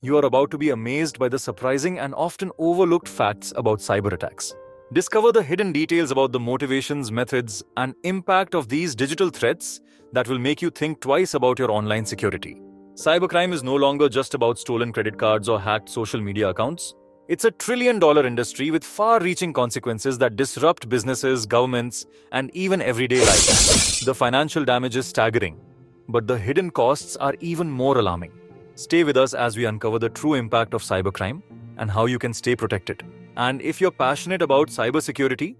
You are about to be amazed by the surprising and often overlooked facts about cyber attacks. Discover the hidden details about the motivations, methods, and impact of these digital threats that will make you think twice about your online security. Cybercrime is no longer just about stolen credit cards or hacked social media accounts. It's a trillion-dollar industry with far-reaching consequences that disrupt businesses, governments, and even everyday life. The financial damage is staggering, but the hidden costs are even more alarming. Stay with us as we uncover the true impact of cybercrime and how you can stay protected. And if you're passionate about cybersecurity,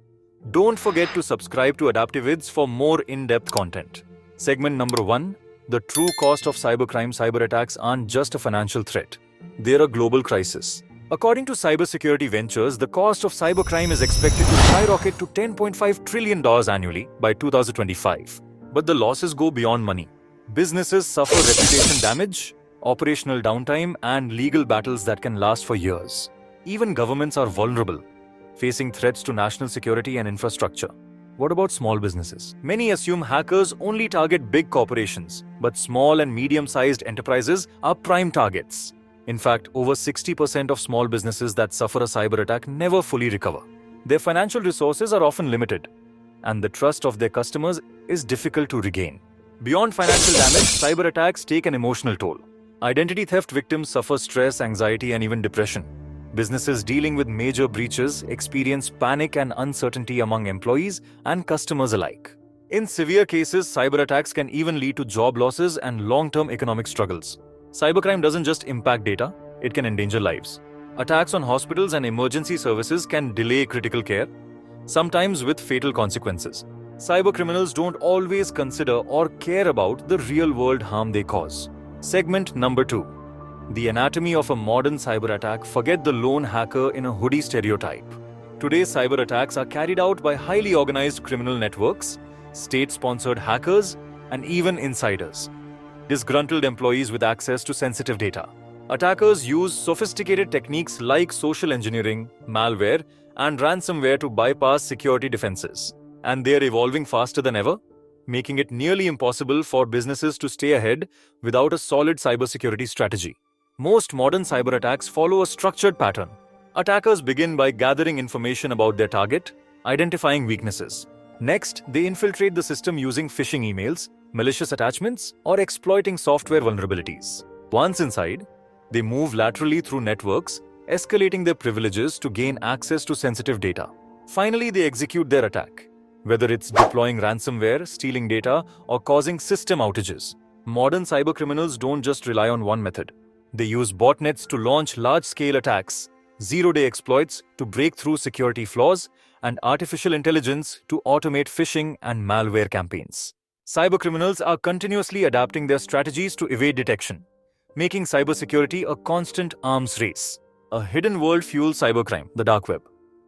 don't forget to subscribe to Adaptivids for more in-depth content. Segment number 1. The true cost of cybercrime. Cyberattacks aren't just a financial threat. They're a global crisis. According to Cybersecurity Ventures, the cost of cybercrime is expected to skyrocket to $10.5 trillion annually by 2025. But the losses go beyond money. Businesses suffer reputation damage, operational downtime, and legal battles that can last for years. Even governments are vulnerable, facing threats to national security and infrastructure. What about small businesses? Many assume hackers only target big corporations, but small and medium-sized enterprises are prime targets. In fact, over 60% of small businesses that suffer a cyber attack never fully recover. Their financial resources are often limited, and the trust of their customers is difficult to regain. Beyond financial damage, cyber attacks take an emotional toll. Identity theft victims suffer stress, anxiety, and even depression. Businesses dealing with major breaches experience panic and uncertainty among employees and customers alike. In severe cases, cyber attacks can even lead to job losses and long-term economic struggles. Cybercrime doesn't just impact data, it can endanger lives. Attacks on hospitals and emergency services can delay critical care, sometimes with fatal consequences. Cybercriminals don't always consider or care about the real-world harm they cause. Segment number 2. The anatomy of a modern cyber attack. Forget the lone hacker in a hoodie stereotype. Today's cyber attacks are carried out by highly organized criminal networks, state-sponsored hackers, and even insiders. Disgruntled employees with access to sensitive data. Attackers use sophisticated techniques like social engineering, malware, and ransomware to bypass security defenses. And they're evolving faster than ever, making it nearly impossible for businesses to stay ahead without a solid cybersecurity strategy. Most modern cyber attacks follow a structured pattern. Attackers begin by gathering information about their target, identifying weaknesses. Next, they infiltrate the system using phishing emails, malicious attachments, or exploiting software vulnerabilities. Once inside, they move laterally through networks, escalating their privileges to gain access to sensitive data. Finally, they execute their attack. Whether it's deploying ransomware, stealing data, or causing system outages, modern cybercriminals don't just rely on one method. They use botnets to launch large-scale attacks, zero-day exploits to break through security flaws, and artificial intelligence to automate phishing and malware campaigns. Cybercriminals are continuously adapting their strategies to evade detection, making cybersecurity a constant arms race. A hidden world fuels cybercrime, the dark web.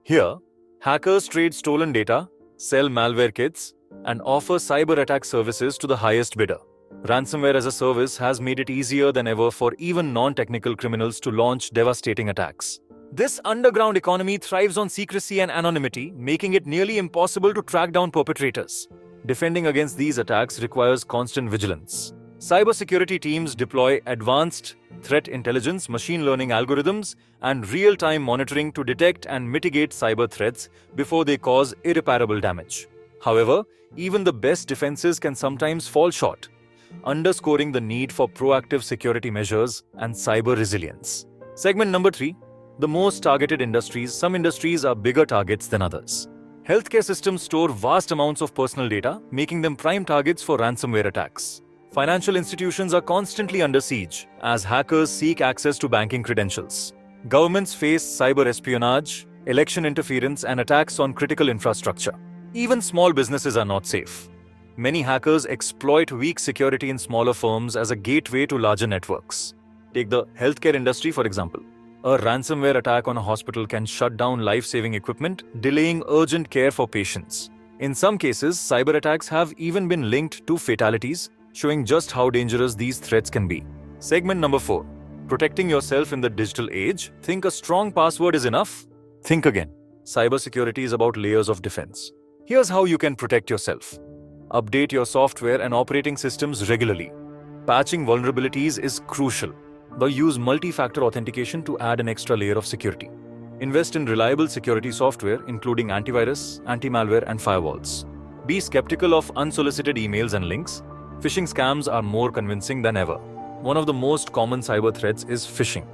Here, hackers trade stolen data, sell malware kits, and offer cyber attack services to the highest bidder. Ransomware as a service has made it easier than ever for even non-technical criminals to launch devastating attacks. This underground economy thrives on secrecy and anonymity, making it nearly impossible to track down perpetrators. Defending against these attacks requires constant vigilance. Cybersecurity teams deploy advanced threat intelligence, machine learning algorithms, and real-time monitoring to detect and mitigate cyber threats before they cause irreparable damage. However, even the best defenses can sometimes fall short, underscoring the need for proactive security measures and cyber resilience. Segment number 3. The most targeted industries. Some industries are bigger targets than others. Healthcare systems store vast amounts of personal data, making them prime targets for ransomware attacks. Financial institutions are constantly under siege as hackers seek access to banking credentials. Governments face cyber espionage, election interference, and attacks on critical infrastructure. Even small businesses are not safe. Many hackers exploit weak security in smaller firms as a gateway to larger networks. Take the healthcare industry, for example. A ransomware attack on a hospital can shut down life-saving equipment, delaying urgent care for patients. In some cases, cyber attacks have even been linked to fatalities, showing just how dangerous these threats can be. Segment number 4. Protecting yourself in the digital age. Think a strong password is enough? Think again. Cybersecurity is about layers of defense. Here's how you can protect yourself. Update your software and operating systems regularly. Patching vulnerabilities is crucial. but use multi-factor authentication to add an extra layer of security. Invest in reliable security software, including antivirus, anti-malware, and firewalls. Be skeptical of unsolicited emails and links. Phishing scams are more convincing than ever. One of the most common cyber threats is phishing.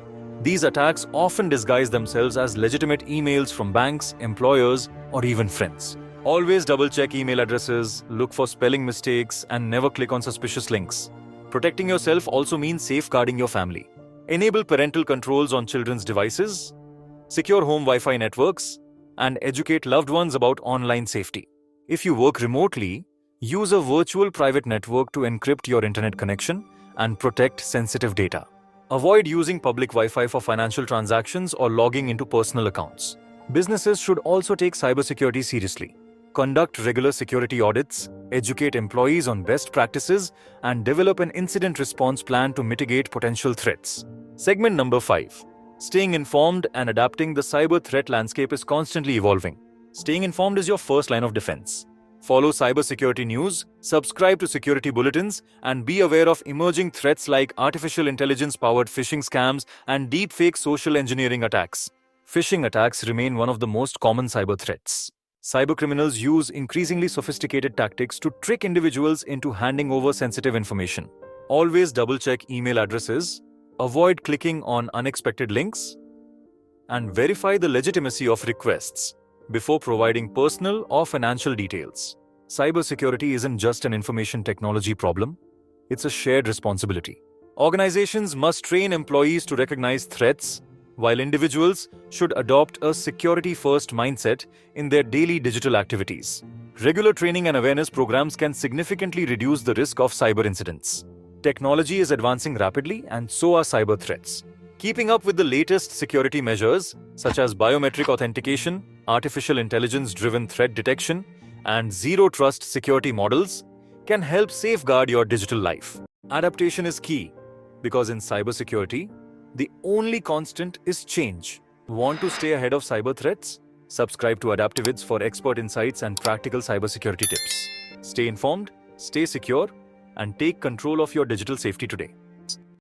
These attacks often disguise themselves as legitimate emails from banks, employers, or even friends. Always double-check email addresses, look for spelling mistakes, and never click on suspicious links. Protecting yourself also means safeguarding your family. Enable parental controls on children's devices, secure home Wi-Fi networks, and educate loved ones about online safety. If you work remotely, use a virtual private network to encrypt your internet connection and protect sensitive data. Avoid using public Wi-Fi for financial transactions or logging into personal accounts. Businesses should also take cybersecurity seriously. Conduct regular security audits, educate employees on best practices, and develop an incident response plan to mitigate potential threats. Segment number 5. Staying informed and adapting. The cyber threat landscape is constantly evolving. Staying informed is your first line of defense. Follow cybersecurity news, subscribe to security bulletins, and be aware of emerging threats like artificial intelligence-powered phishing scams and deepfake social engineering attacks. Phishing attacks remain one of the most common cyber threats. Cybercriminals use increasingly sophisticated tactics to trick individuals into handing over sensitive information. Always double-check email addresses, avoid clicking on unexpected links, and verify the legitimacy of requests before providing personal or financial details. Cybersecurity isn't just an information technology problem, it's a shared responsibility. Organizations must train employees to recognize threats, while individuals should adopt a security-first mindset in their daily digital activities. Regular training and awareness programs can significantly reduce the risk of cyber incidents. Technology is advancing rapidly, and so are cyber threats. Keeping up with the latest security measures, such as biometric authentication, artificial intelligence-driven threat detection, and zero-trust security models, can help safeguard your digital life. Adaptation is key, because in cybersecurity, the only constant is change. Want to stay ahead of cyber threats? Subscribe to Adaptivids for expert insights and practical cybersecurity tips. Stay informed, stay secure, and take control of your digital safety today.